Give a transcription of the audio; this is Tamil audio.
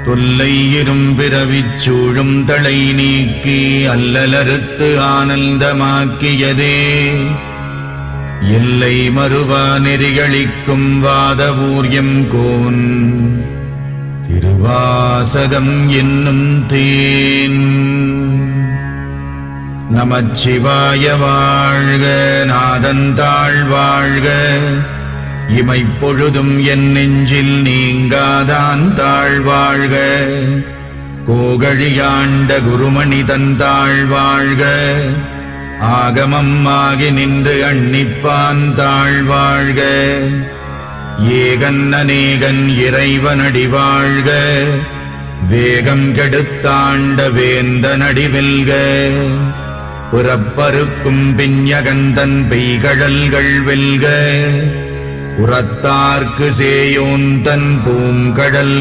தொல்லை இரும்பிறவிச் சூழும் தளை நீக்கி அல்லலறுத்து ஆனந்தமாக்கியதே எல்லை மறுவா நெறிகளிக்கும் வாதவூர்யம் கோன் திருவாசகம் என்னும் தேன். நமச்சிவாய வாழ்க, நாதந்தாள் வாழ்க, இமைப்பொழுதும் என் நெஞ்சில் நீங்காதான் தாழ்வாழ்க. கோகழியாண்ட குருமணி தந்தாள் வாழ்க, ஆகமம் ஆகி நின்று அண்ணிப்பான் தாழ்வாழ்க. ஏகன் அநேகன் இறைவனடி வாழ்க, வேகம் கெடுத்தாண்ட வேந்தனடி வெல்க. புறப்பருக்கும் பிஞகந்தன் பெய்கழல்கள் வெல்க, உரத்தார்க்கு சேயோன் தன் பூங்கடல்